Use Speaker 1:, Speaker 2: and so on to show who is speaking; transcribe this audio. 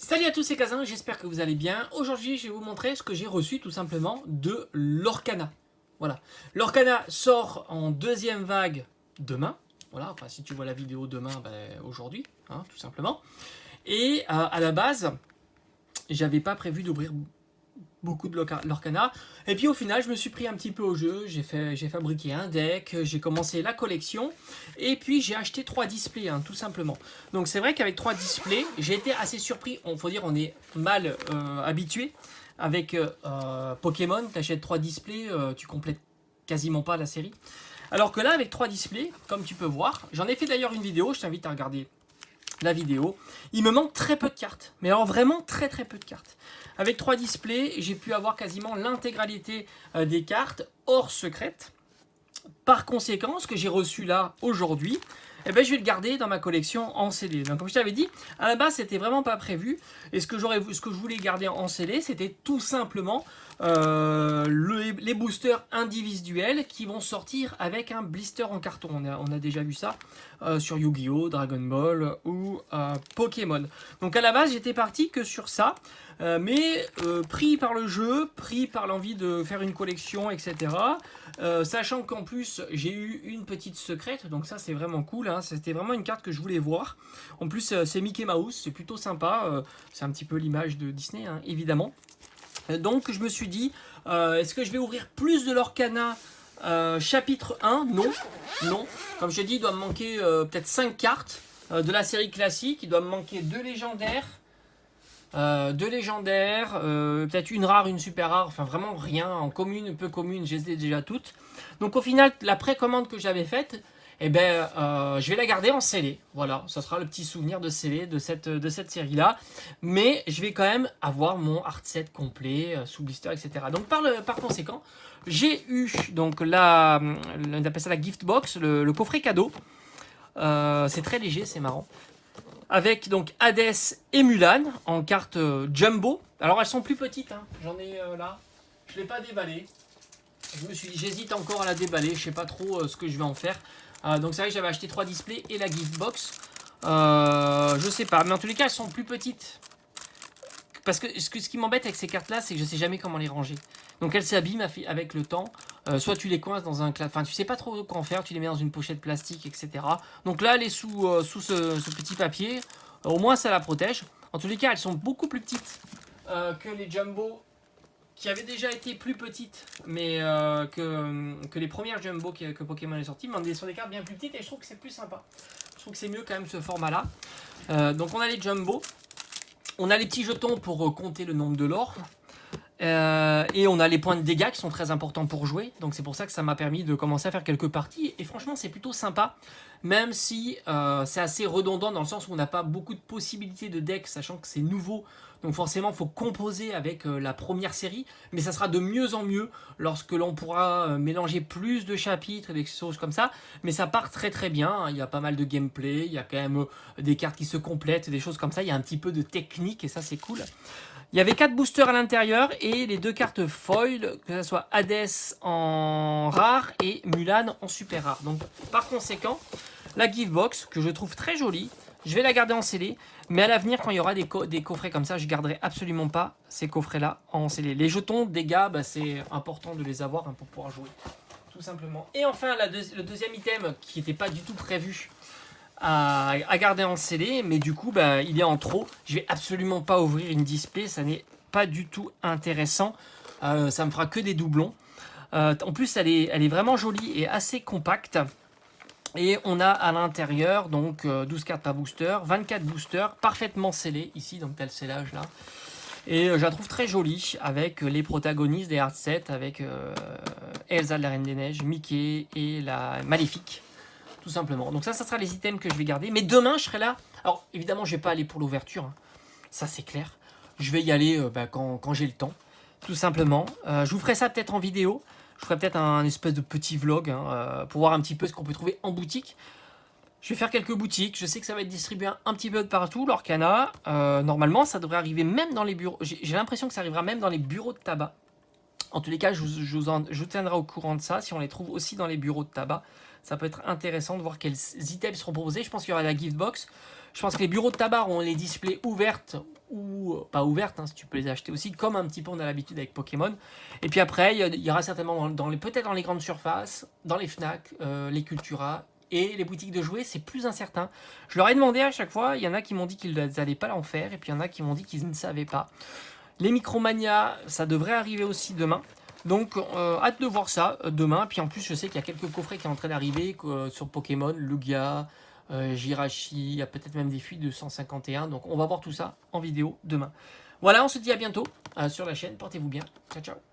Speaker 1: Salut à tous, c'est Kazin, j'espère que vous allez bien. Aujourd'hui, je vais vous montrer ce que j'ai reçu tout simplement de Lorcana. Voilà. Lorcana sort en deuxième vague demain. Voilà, enfin si tu vois la vidéo demain, aujourd'hui, hein, tout simplement. Et à la base, j'avais pas prévu d'ouvrir beaucoup de Lorcana. Et puis au final, je me suis pris un petit peu au jeu. J'ai fabriqué un deck, j'ai commencé la collection. Et puis j'ai acheté 3 displays, hein, tout simplement. Donc c'est vrai qu'avec 3 displays, j'ai été assez surpris. On faut dire, on est mal habitué. Avec Pokémon, tu achètes 3 displays, tu complètes quasiment pas la série. Alors que là, avec 3 displays, comme tu peux voir, j'en ai fait d'ailleurs une vidéo, je t'invite à regarder la vidéo. Il me manque très peu de cartes, mais alors vraiment très peu de cartes. Avec 3 displays, j'ai pu avoir quasiment l'intégralité des cartes hors secrète. Par conséquent, ce que j'ai reçu là aujourd'hui, je vais le garder dans ma collection en CD. Donc comme je t'avais dit, à la base c'était vraiment pas prévu. Et ce que je voulais garder en CD, c'était tout simplement les boosters individuels qui vont sortir avec un blister en carton. On a déjà vu ça sur Yu-Gi-Oh, Dragon Ball ou Pokémon. Donc à la base j'étais parti que sur ça. Mais pris par le jeu, pris par l'envie de faire une collection, etc. Sachant qu'en plus j'ai eu une petite secrète, donc ça c'est vraiment cool, hein. C'était vraiment une carte que je voulais voir. En plus c'est Mickey Mouse, c'est plutôt sympa, c'est un petit peu l'image de Disney, hein, évidemment. Donc je me suis dit, est-ce que je vais ouvrir plus de Lorcana chapitre 1? Non, non. Comme je te dis, il doit me manquer peut-être 5 cartes de la série classique, il doit me manquer 2 légendaires. Peut-être une rare, une super rare, enfin vraiment rien, en commune, peu commune, je les ai déjà toutes. Donc au final, la précommande que j'avais faite, je vais la garder en scellé. Voilà, ça sera le petit souvenir de scellé de cette série-là. Mais je vais quand même avoir mon art set complet, sous blister, etc. Donc par conséquent, j'ai eu donc on appelle ça la gift box, le coffret cadeau. C'est très léger, c'est marrant. Avec donc Hades et Mulan en carte jumbo. Alors elles sont plus petites, hein. J'en ai là. Je ne l'ai pas déballé. J'hésite encore à la déballer. Je ne sais pas trop ce que je vais en faire. Donc c'est vrai que j'avais acheté 3 displays et la gift box. Je sais pas. Mais en tous les cas, elles sont plus petites. Parce que ce qui m'embête avec ces cartes-là, c'est que je ne sais jamais comment les ranger. Donc elles s'abîment avec le temps. Soit tu les coinces dans un... Enfin, tu sais pas trop quoi en faire. Tu les mets dans une pochette plastique, etc. Donc là, elle est sous ce petit papier. Au moins, ça la protège. En tous les cas, elles sont beaucoup plus petites que les Jumbo, qui avaient déjà été plus petites, mais que les premières Jumbo que Pokémon est sorti. Mais on est sur des cartes bien plus petites et je trouve que c'est plus sympa. Je trouve que c'est mieux quand même ce format-là. Donc on a les Jumbo. On a les petits jetons pour compter le nombre de l'or. Et on a les points de dégâts qui sont très importants pour jouer. Donc c'est pour ça que ça m'a permis de commencer à faire quelques parties. Et franchement, c'est plutôt sympa. Même si c'est assez redondant dans le sens où on n'a pas beaucoup de possibilités de deck, sachant que c'est nouveau. Donc forcément, il faut composer avec la première série. Mais ça sera de mieux en mieux lorsque l'on pourra mélanger plus de chapitres et des choses comme ça. Mais ça part très bien, hein. Il y a pas mal de gameplay. Il y a quand même des cartes qui se complètent, des choses comme ça. Il y a un petit peu de technique et ça, c'est cool. Il y avait 4 boosters à l'intérieur et les 2 cartes foil, que ce soit Hades en rare et Mulan en super rare. Donc par conséquent, la gift box que je trouve très jolie, je vais la garder en scellé. Mais à l'avenir, quand il y aura des coffrets comme ça, je ne garderai absolument pas ces coffrets-là en scellé. Les jetons, dégâts, c'est important de les avoir, hein, pour pouvoir jouer. Tout simplement. Et enfin, le deuxième item qui n'était pas du tout prévu à garder en scellé, mais du coup il est en trop. Je vais absolument pas ouvrir une display, ça n'est pas du tout intéressant. Ça me fera que des doublons. En plus elle est vraiment jolie et assez compacte. Et on a à l'intérieur donc 12 cartes par booster, 24 boosters parfaitement scellés ici, donc tel scellage là. Et je la trouve très jolie avec les protagonistes des hard sets, avec Elsa de la Reine des Neiges, Mickey et la Maléfique. Tout simplement. Donc ça sera les items que je vais garder. Mais demain, je serai là. Alors, évidemment, je ne vais pas aller pour l'ouverture, hein. Ça, c'est clair. Je vais y aller quand j'ai le temps. Tout simplement. Je vous ferai ça peut-être en vidéo. Je ferai peut-être un espèce de petit vlog, hein, pour voir un petit peu ce qu'on peut trouver en boutique. Je vais faire quelques boutiques. Je sais que ça va être distribué un petit peu de partout, Lorcana. Normalement, ça devrait arriver même dans les bureaux. J'ai l'impression que ça arrivera même dans les bureaux de tabac. En tous les cas, je vous tiendrai au courant de ça. Si on les trouve aussi dans les bureaux de tabac, ça peut être intéressant de voir quels items seront proposés. Je pense qu'il y aura la gift box. Je pense que les bureaux de tabac ont les displays ouvertes ou pas ouvertes, hein, si tu peux les acheter aussi, comme un petit peu on a l'habitude avec Pokémon. Et puis après, il y aura certainement peut-être dans les grandes surfaces, dans les Fnac, les Cultura et les boutiques de jouets, c'est plus incertain. Je leur ai demandé à chaque fois, il y en a qui m'ont dit qu'ils n'allaient pas l'en faire, et puis il y en a qui m'ont dit qu'ils ne savaient pas. Les Micromania, ça devrait arriver aussi demain. Donc, hâte de voir ça demain. Puis en plus, je sais qu'il y a quelques coffrets qui sont en train d'arriver sur Pokémon, Lugia, Jirachi, il y a peut-être même des fuites de 151. Donc, on va voir tout ça en vidéo demain. Voilà, on se dit à bientôt sur la chaîne. Portez-vous bien. Ciao, ciao.